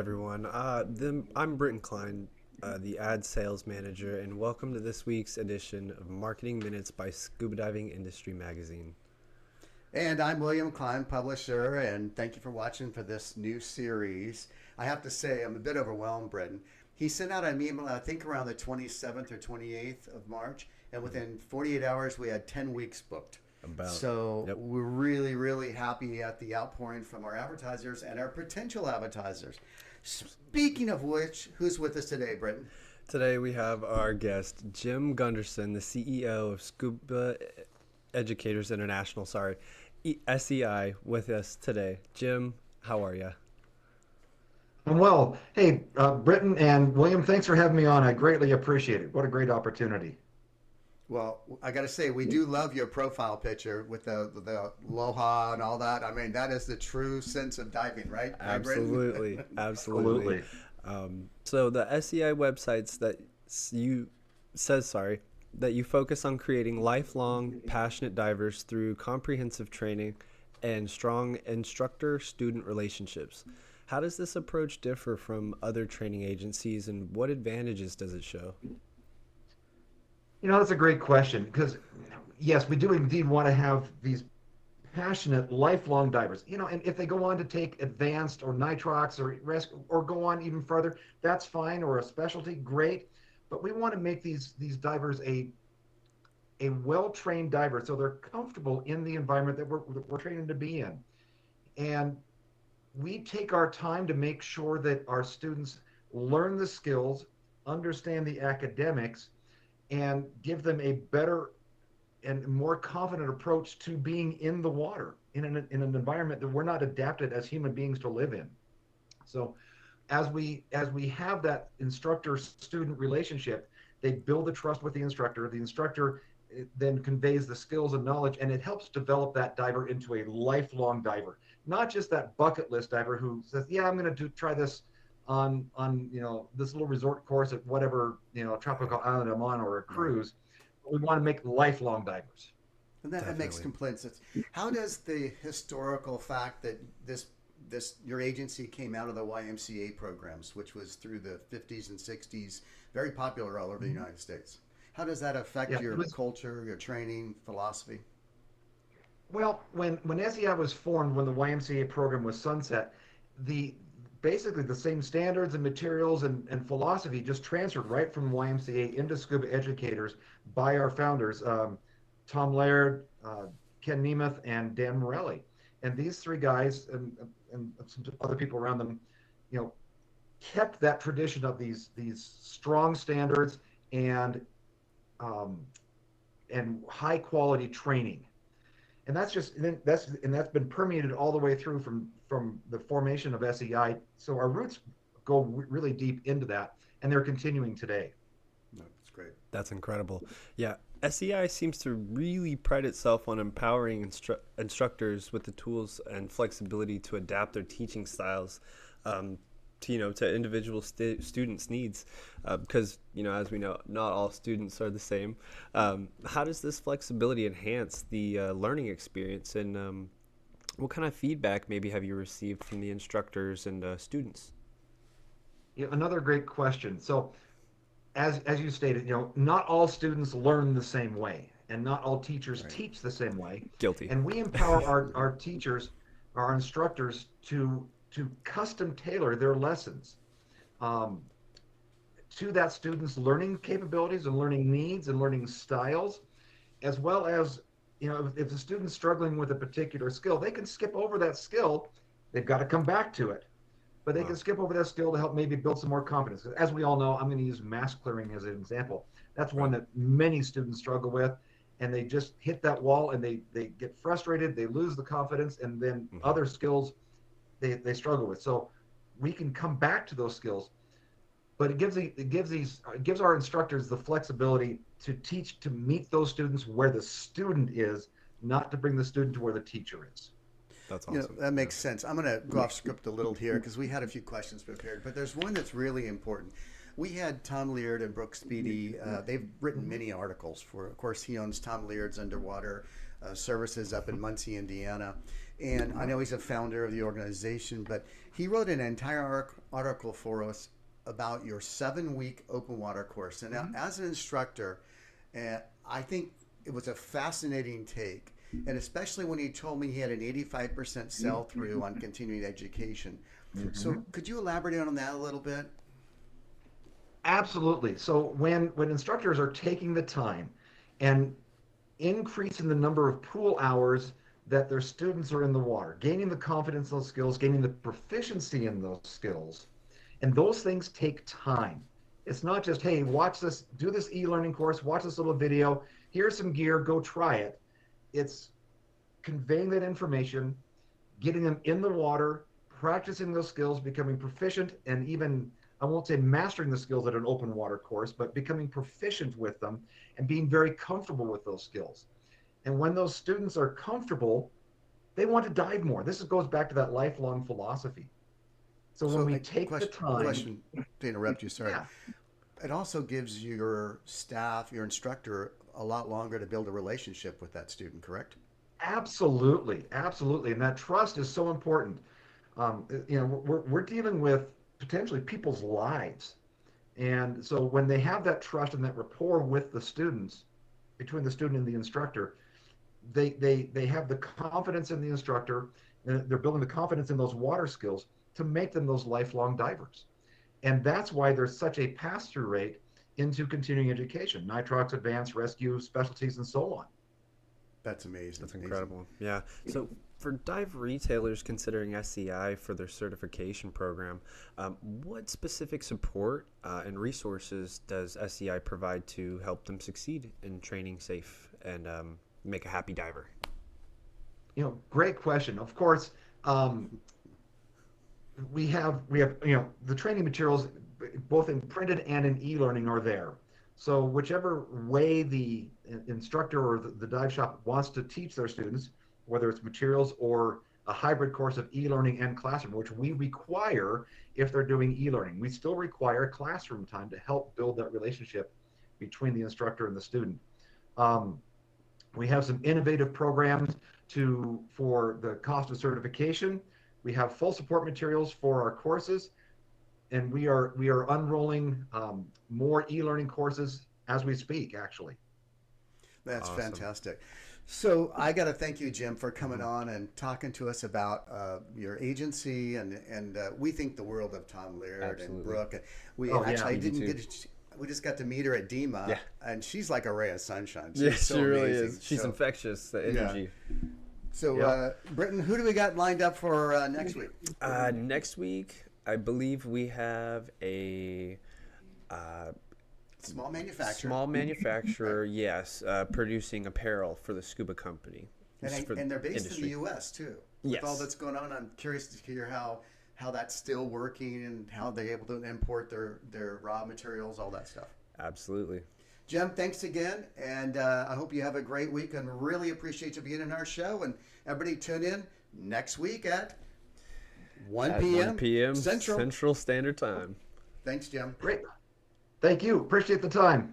everyone. I'm Britton Klein, the ad sales manager, and welcome to this week's edition of Marketing Minutes by Scuba Diving Industry Magazine. And I'm William Klein, publisher, and thank you for watching for this new series. I have to say, I'm a bit overwhelmed, Britton. He sent out an email, I think around the 27th or 28th of March, and within 48 hours, we had 10 weeks booked. Yep. We're really, really happy at the outpouring from our advertisers and our potential advertisers. Speaking of which, who's with us today, Britton? Today we have our guest, Jim Gunderson, the CEO of Scuba Educators International, SEI, with us today. Jim, how are you? I'm well. Hey, Britton and William, thanks for having me on. I greatly appreciate it. What a great opportunity. Well, I got to say, we do love your profile picture with the aloha and all that. I mean, that is the true sense of diving, right? Absolutely, absolutely. So the SEI websites that that you focus on creating lifelong, passionate divers through comprehensive training and strong instructor-student relationships. How does this approach differ from other training agencies, and what advantages does it show? That's a great question because, yes, we do indeed want to have these passionate, lifelong divers. And if they go on to take advanced or nitrox or go on even further, that's fine, or a specialty, great. But we want to make these divers a well-trained diver so they're comfortable in the environment that we're training to be in. And we take our time to make sure that our students learn the skills, understand the academics, and give them a better and more confident approach to being in the water in an environment that we're not adapted as human beings to live in. So as we have that instructor-student relationship, they build the trust with the instructor. The instructor then conveys the skills and knowledge, and it helps develop that diver into a lifelong diver, not just that bucket list diver who says, yeah, I'm going to try this on this little resort course at whatever tropical island I'm on, or a cruise. We want to make lifelong divers. And that makes complete sense. How does the historical fact that this your agency came out of the YMCA programs, which was through the 50s and 60s, very popular all over the United States, how does that affect your culture, your training, philosophy? Well, when SEI was formed, when the YMCA program was sunset, basically the same standards and materials and philosophy just transferred right from YMCA into Scuba Educators by our founders, Tom Laird, Ken Nemeth, and Dan Morelli. And these three guys and some other people around them, kept that tradition of these strong standards and high quality training. And that's been permeated all the way through from the formation of SEI. So our roots go really deep into that, and they're continuing today. That's great. That's incredible. Yeah, SEI seems to really pride itself on empowering instructors with the tools and flexibility to adapt their teaching styles to individual students' needs, because as we know, not all students are the same. How does this flexibility enhance the learning experience, and what kind of feedback maybe have you received from the instructors and students? Another great question. So as you stated, not all students learn the same way, and not all teachers teach the same way. Guilty. And we empower our teachers, our instructors, to custom tailor their lessons to that student's learning capabilities and learning needs and learning styles, as well as, if the student's struggling with a particular skill, they can skip over that skill. They've got to come back to it, but they can skip over that skill to help maybe build some more confidence. As we all know, I'm going to use mask clearing as an example. That's one that many students struggle with, and they just hit that wall and they get frustrated, they lose the confidence, and then other skills they struggle with. So we can come back to those skills, but it gives our instructors the flexibility to teach to meet those students where the student is, not to bring the student to where the teacher is. That's awesome. That makes sense. I'm going to go off script a little here because we had a few questions prepared, but there's one that's really important. We had Tom Leard and Brooke Speedy. They've written many articles for, of course, he owns Tom Leard's Underwater Services up in Muncie, Indiana. And I know he's a founder of the organization, but he wrote an entire article for us about your 7-week open water course. And now, as an instructor, I think it was a fascinating take. And especially when he told me he had an 85% sell-through on continuing education. So could you elaborate on that a little bit? Absolutely. So when instructors are taking the time and increasing the number of pool hours that their students are in the water, gaining the confidence in those skills, gaining the proficiency in those skills, and those things take time. It's not just, hey, watch this, do this e-learning course, watch this little video, here's some gear, go try it. It's conveying that information, getting them in the water, practicing those skills, becoming proficient, and even, I won't say mastering the skills at an open water course, but becoming proficient with them and being very comfortable with those skills. And when those students are comfortable, they want to dive more. This goes back to that lifelong philosophy. So when we take the time... Question to interrupt you, sorry. Yeah. It also gives your staff, your instructor, a lot longer to build a relationship with that student, correct? Absolutely, absolutely. And that trust is so important. We're dealing with potentially people's lives. And so when they have that trust and that rapport with the students, between the student and the instructor, they have the confidence in the instructor, and they're building the confidence in those water skills to make them those lifelong divers. And that's why there's such a pass-through rate into continuing education, nitrox, advanced, rescue, specialties, and so on. That's amazing. That's incredible. Yeah. So for dive retailers considering SEI for their certification program, what specific support and resources does SEI provide to help them succeed in training safe and make a happy diver? Great question. Of course, we have the training materials both in printed and in e-learning are there. So whichever way the instructor or the dive shop wants to teach their students, whether it's materials or a hybrid course of e-learning and classroom, which we require if they're doing e-learning, we still require classroom time to help build that relationship between the instructor and the student. We have some innovative programs for the cost of certification. We have full support materials for our courses, and we are unrolling more e-learning courses as we speak, actually. That's awesome. Fantastic. So I got to thank you, Jim, for coming on and talking to us about your agency, and we think the world of Tom Leard and Brooke. We we just got to meet her at DEMA, and she's like a ray of sunshine. She's so she really amazing. is. She's infectious, the energy. Yeah. So, Britton, who do we got lined up for next week? Next week, I believe we have a small manufacturer. Small manufacturer, yes, producing apparel for the Scuba company. And they're based in the U.S. too. Yes. With all that's going on, I'm curious to hear how that's still working and how they're able to import their raw materials, all that stuff. Absolutely. Jim, thanks again, and I hope you have a great week and really appreciate you being in our show. And everybody tune in next week at 1 p.m. Central Standard Time. Thanks, Jim. Great. Thank you. Appreciate the time.